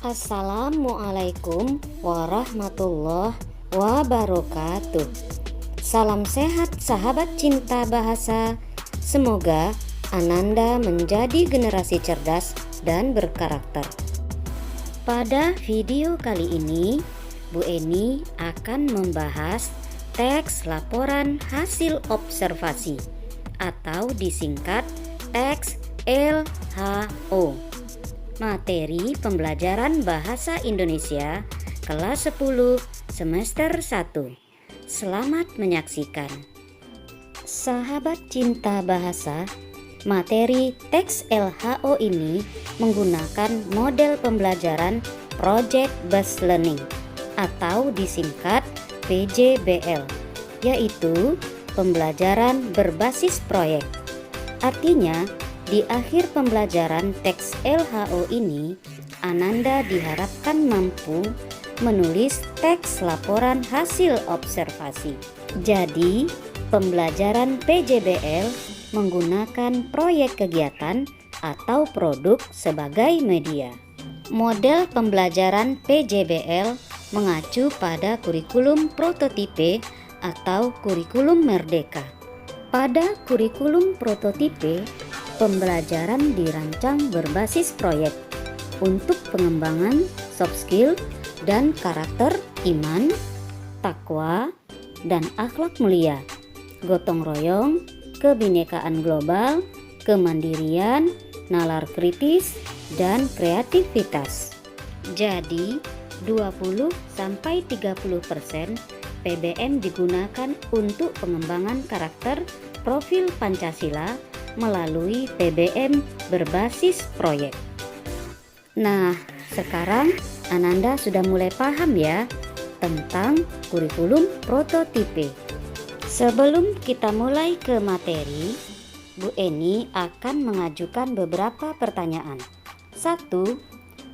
Assalamualaikum warahmatullahi wabarakatuh. Salam sehat sahabat cinta bahasa. Semoga Ananda menjadi generasi cerdas dan berkarakter. Pada video kali ini, Bu Eni akan membahas teks laporan hasil observasi atau disingkat teks LHO. Materi pembelajaran Bahasa Indonesia kelas 10 semester 1. Selamat menyaksikan. Sahabat cinta bahasa, materi teks LHO ini menggunakan model pembelajaran Project Based Learning atau disingkat PJBL, yaitu pembelajaran berbasis proyek. Artinya, di akhir pembelajaran teks LHO ini, Ananda diharapkan mampu menulis teks laporan hasil observasi. Jadi, pembelajaran PJBL menggunakan proyek kegiatan atau produk sebagai media. Model pembelajaran PJBL mengacu pada kurikulum prototipe atau kurikulum merdeka. Pada kurikulum prototipe, pembelajaran dirancang berbasis proyek untuk pengembangan soft skill dan karakter iman, takwa, dan akhlak mulia, gotong royong, kebinekaan global, kemandirian, nalar kritis, dan kreativitas. Jadi, 20-30% PBM digunakan untuk pengembangan karakter profil Pancasila melalui PBM berbasis proyek. Nah, sekarang Ananda sudah mulai paham ya tentang kurikulum prototipe. Sebelum kita mulai ke materi, Bu Eni akan mengajukan beberapa pertanyaan. 1.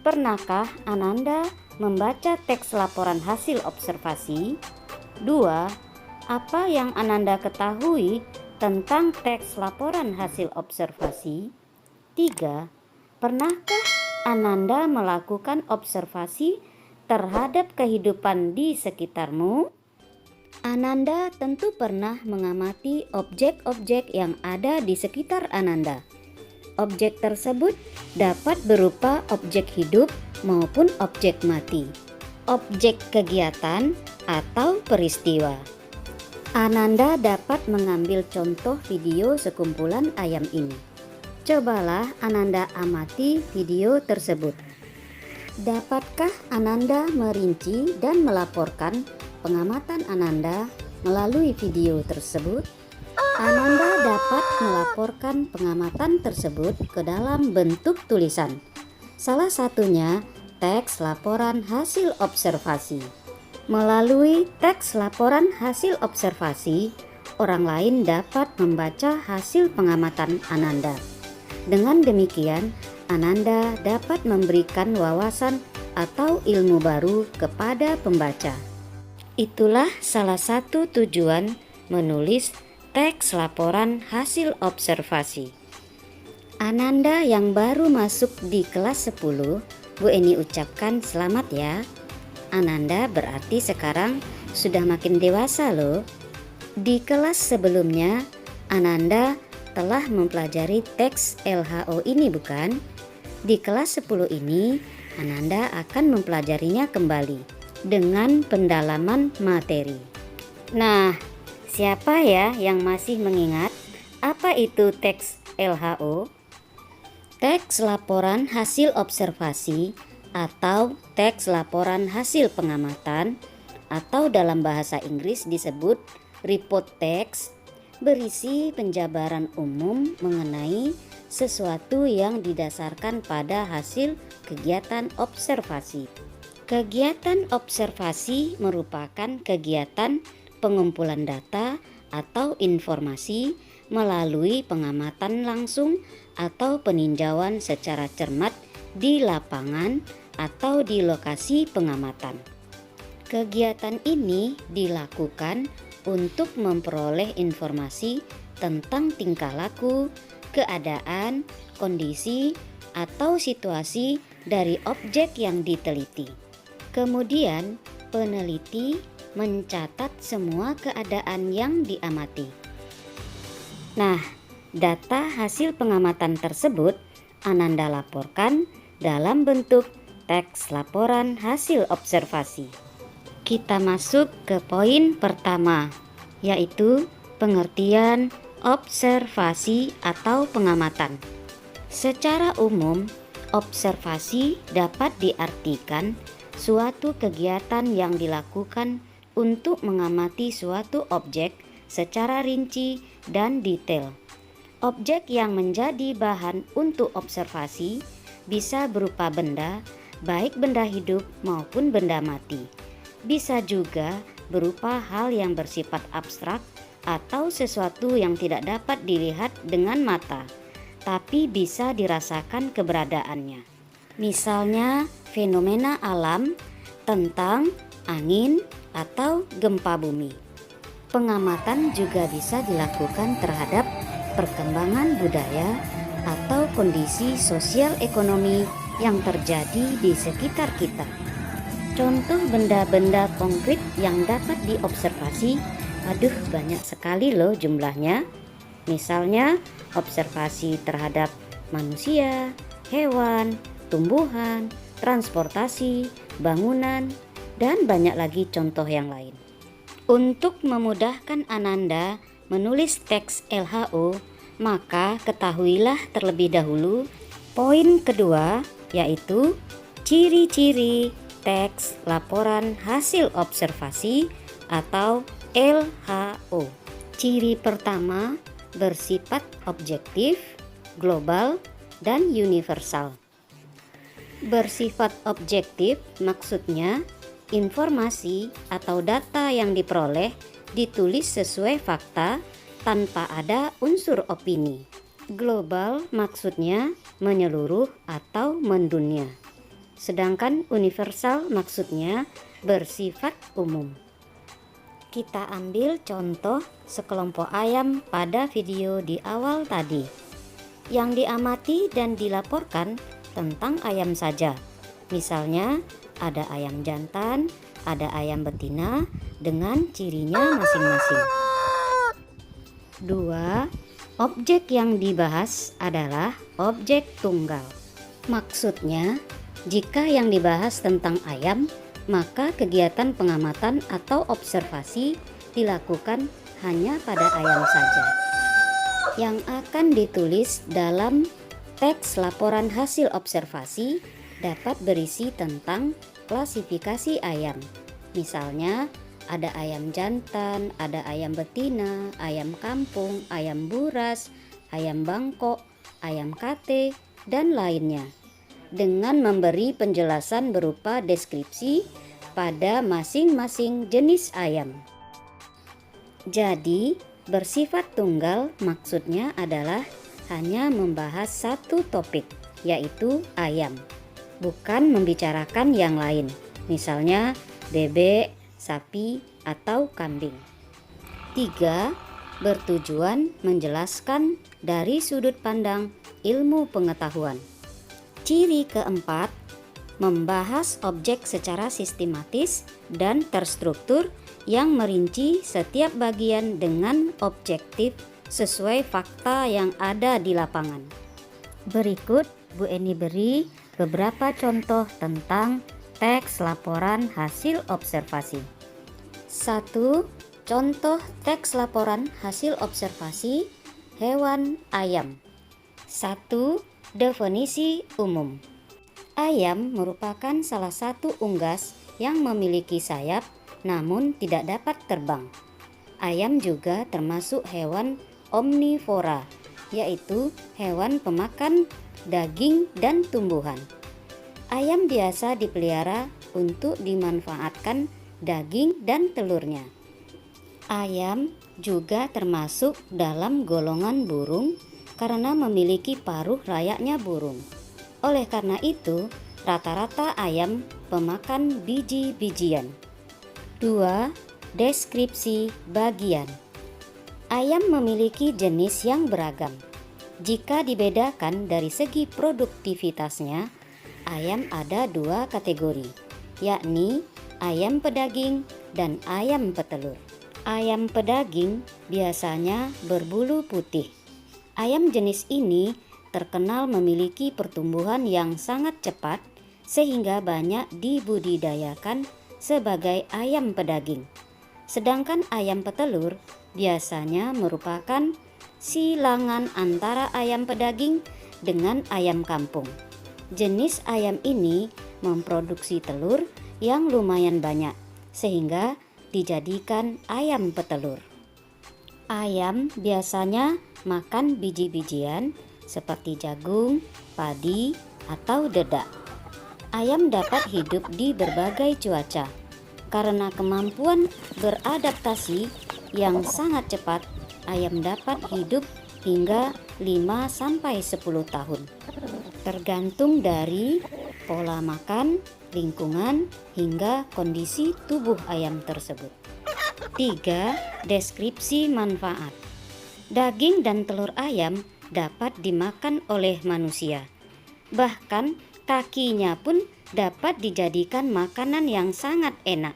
Pernahkah Ananda membaca teks laporan hasil observasi? 2. Apa yang Ananda ketahui tentang teks laporan hasil observasi? 3. Pernahkah Ananda melakukan observasi terhadap kehidupan di sekitarmu? Ananda tentu pernah mengamati objek-objek yang ada di sekitar Ananda. Objek tersebut dapat berupa objek hidup maupun objek mati, objek kegiatan atau peristiwa. Ananda dapat mengambil contoh video sekumpulan ayam ini. Cobalah Ananda amati video tersebut. Dapatkah Ananda merinci dan melaporkan pengamatan Ananda melalui video tersebut? Ananda dapat melaporkan pengamatan tersebut ke dalam bentuk tulisan. Salah satunya teks laporan hasil observasi. Melalui teks laporan hasil observasi, orang lain dapat membaca hasil pengamatan Ananda. Dengan demikian, Ananda dapat memberikan wawasan atau ilmu baru kepada pembaca. Itulah salah satu tujuan menulis teks laporan hasil observasi. Ananda yang baru masuk di kelas 10, Bu Eni ucapkan selamat ya. Ananda berarti sekarang sudah makin dewasa loh. Di kelas sebelumnya, Ananda telah mempelajari teks LHO ini bukan? Di kelas 10 ini, Ananda akan mempelajarinya kembali dengan pendalaman materi. Nah, siapa ya yang masih mengingat apa itu teks LHO? Teks laporan hasil observasi atau teks laporan hasil pengamatan atau dalam bahasa Inggris disebut report text berisi penjabaran umum mengenai sesuatu yang didasarkan pada hasil kegiatan observasi. Kegiatan observasi merupakan kegiatan pengumpulan data atau informasi melalui pengamatan langsung atau peninjauan secara cermat di lapangan atau di lokasi pengamatan. Kegiatan ini dilakukan untuk memperoleh informasi tentang tingkah laku, keadaan, kondisi, atau situasi dari objek yang diteliti. Kemudian, peneliti mencatat semua keadaan yang diamati. Nah, data hasil pengamatan tersebut Ananda laporkan dalam bentuk teks laporan hasil observasi. Kita masuk ke poin pertama, yaitu pengertian observasi atau pengamatan. Secara umum, observasi dapat diartikan suatu kegiatan yang dilakukan untuk mengamati suatu objek secara rinci dan detail. Objek yang menjadi bahan untuk observasi bisa berupa benda, baik benda hidup maupun benda mati. Bisa juga berupa hal yang bersifat abstrak atau sesuatu yang tidak dapat dilihat dengan mata, tapi bisa dirasakan keberadaannya. Misalnya fenomena alam tentang angin atau gempa bumi. Pengamatan juga bisa dilakukan terhadap perkembangan budaya atau kondisi sosial ekonomi yang terjadi di sekitar kita. Contoh benda-benda konkret yang dapat diobservasi, banyak sekali loh jumlahnya. Misalnya observasi terhadap manusia, hewan, tumbuhan, transportasi, bangunan, dan banyak lagi contoh yang lain. Untuk memudahkan Ananda menulis teks LHO, maka ketahuilah terlebih dahulu poin kedua, yaitu ciri-ciri teks laporan hasil observasi atau LHO. Ciri pertama bersifat objektif, global, dan universal. Bersifat objektif maksudnya informasi atau data yang diperoleh ditulis sesuai fakta tanpa ada unsur opini. Global maksudnya menyeluruh atau mendunia. Sedangkan universal maksudnya bersifat umum. Kita ambil contoh sekelompok ayam pada video di awal tadi. Yang diamati dan dilaporkan tentang ayam saja. Misalnya ada ayam jantan, ada ayam betina dengan cirinya masing-masing. 2. Objek yang dibahas adalah objek tunggal. Maksudnya, jika yang dibahas tentang ayam, maka kegiatan pengamatan atau observasi dilakukan hanya pada ayam saja. Yang akan ditulis dalam teks laporan hasil observasi dapat berisi tentang klasifikasi ayam. Misalnya, ada ayam jantan, ada ayam betina, ayam kampung, ayam buras, ayam bangkok, ayam kate, dan lainnya. Dengan memberi penjelasan berupa deskripsi pada masing-masing jenis ayam. Jadi, bersifat tunggal maksudnya adalah hanya membahas satu topik, yaitu ayam, bukan membicarakan yang lain, misalnya bebek, sapi, atau kambing. 3. Bertujuan menjelaskan dari sudut pandang ilmu pengetahuan. Ciri keempat, membahas objek secara sistematis dan terstruktur yang merinci setiap bagian dengan objektif sesuai fakta yang ada di lapangan. Berikut Bu Eni beri beberapa contoh tentang teks laporan hasil observasi. 1. Contoh teks laporan hasil observasi hewan ayam. 1. Definisi umum. Ayam merupakan salah satu unggas yang memiliki sayap namun tidak dapat terbang. Ayam juga termasuk hewan omnivora, yaitu hewan pemakan daging dan tumbuhan. Ayam biasa dipelihara untuk dimanfaatkan daging dan telurnya. Ayam juga termasuk dalam golongan burung karena memiliki paruh layaknya burung. Oleh karena itu, rata-rata ayam pemakan biji-bijian. 2. Deskripsi bagian. Ayam memiliki jenis yang beragam. Jika dibedakan dari segi produktivitasnya, ayam ada dua kategori, yakni ayam pedaging dan ayam petelur. Ayam pedaging biasanya berbulu putih. Ayam jenis ini terkenal memiliki pertumbuhan yang sangat cepat sehingga banyak dibudidayakan sebagai ayam pedaging. Sedangkan ayam petelur biasanya merupakan silangan antara ayam pedaging dengan ayam kampung. Jenis ayam ini memproduksi telur yang lumayan banyak sehingga dijadikan ayam petelur. Ayam biasanya makan biji-bijian seperti jagung, padi, atau dedak. Ayam dapat hidup di berbagai cuaca. Karena kemampuan beradaptasi yang sangat cepat, ayam dapat hidup hingga 5-10 tahun. Tergantung dari pola makan, lingkungan, hingga kondisi tubuh ayam tersebut. 3. Deskripsi manfaat. Daging dan telur ayam dapat dimakan oleh manusia. Bahkan kakinya pun dapat dijadikan makanan yang sangat enak.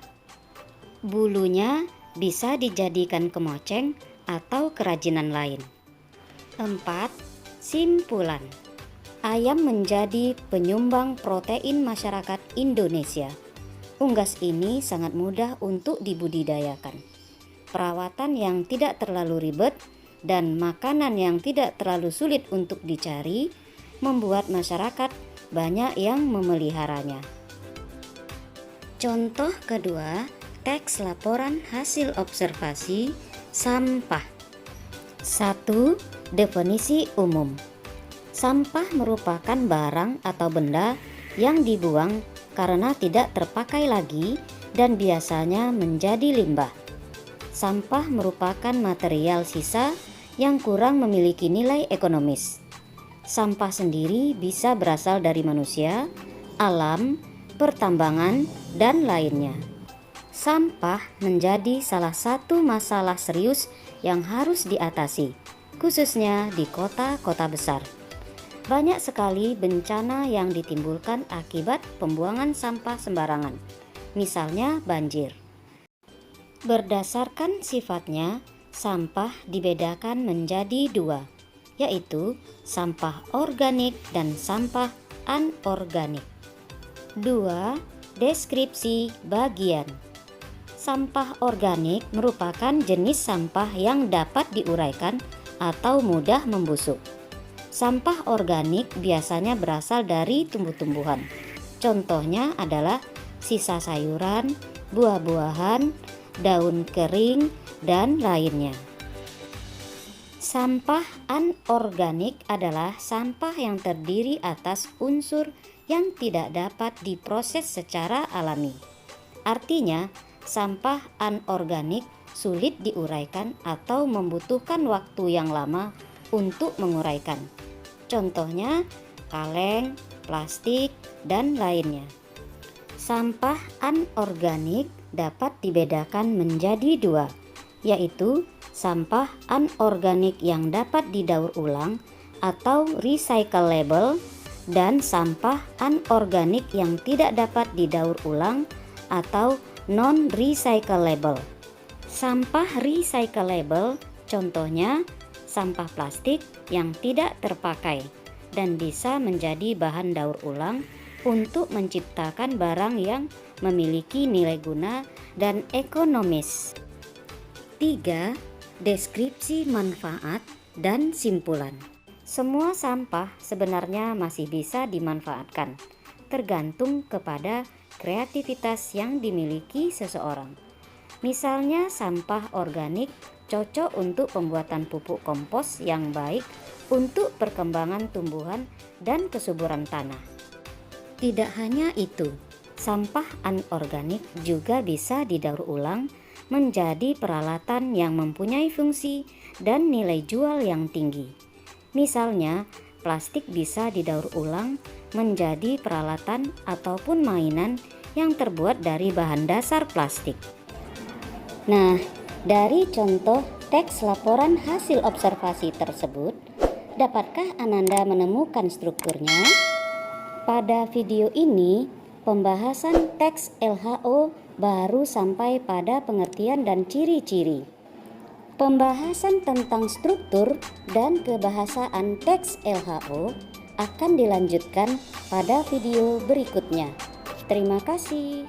Bulunya bisa dijadikan kemoceng atau kerajinan lain. 4. Simpulan. Ayam menjadi penyumbang protein masyarakat Indonesia. Unggas ini sangat mudah untuk dibudidayakan. Perawatan yang tidak terlalu ribet dan makanan yang tidak terlalu sulit untuk dicari membuat masyarakat banyak yang memeliharanya. Contoh kedua, teks laporan hasil observasi sampah. 1. Definisi umum. Sampah merupakan barang atau benda yang dibuang karena tidak terpakai lagi dan biasanya menjadi limbah. Sampah merupakan material sisa yang kurang memiliki nilai ekonomis. Sampah sendiri bisa berasal dari manusia, alam, pertambangan, dan lainnya. Sampah menjadi salah satu masalah serius yang harus diatasi, khususnya di kota-kota besar. Banyak sekali bencana yang ditimbulkan akibat pembuangan sampah sembarangan, misalnya banjir. Berdasarkan sifatnya, sampah dibedakan menjadi dua, yaitu sampah organik dan sampah anorganik. 2. Deskripsi bagian. Sampah organik merupakan jenis sampah yang dapat diuraikan atau mudah membusuk. Sampah organik biasanya berasal dari tumbuh-tumbuhan. Contohnya adalah sisa sayuran, buah-buahan, daun kering, dan lainnya. Sampah anorganik adalah sampah yang terdiri atas unsur yang tidak dapat diproses secara alami. Artinya, sampah anorganik sulit diuraikan atau membutuhkan waktu yang lama untuk menguraikan. Contohnya kaleng, plastik, dan lainnya. Sampah anorganik dapat dibedakan menjadi dua, yaitu sampah anorganik yang dapat didaur ulang atau recyclable dan sampah anorganik yang tidak dapat didaur ulang atau non-recyclable. Sampah recyclable contohnya sampah plastik yang tidak terpakai dan bisa menjadi bahan daur ulang untuk menciptakan barang yang memiliki nilai guna dan ekonomis. 3. Deskripsi manfaat dan simpulan. Semua sampah sebenarnya masih bisa dimanfaatkan, tergantung kepada kreativitas yang dimiliki seseorang. Misalnya sampah organik cocok untuk pembuatan pupuk kompos yang baik untuk perkembangan tumbuhan dan kesuburan tanah. Tidak hanya itu, sampah anorganik juga bisa didaur ulang menjadi peralatan yang mempunyai fungsi dan nilai jual yang tinggi. Misalnya, plastik bisa didaur ulang menjadi peralatan ataupun mainan yang terbuat dari bahan dasar plastik. Nah, dari contoh teks laporan hasil observasi tersebut, dapatkah Ananda menemukan strukturnya? Pada video ini, pembahasan teks LHO baru sampai pada pengertian dan ciri-ciri. Pembahasan tentang struktur dan kebahasaan teks LHO akan dilanjutkan pada video berikutnya. Terima kasih.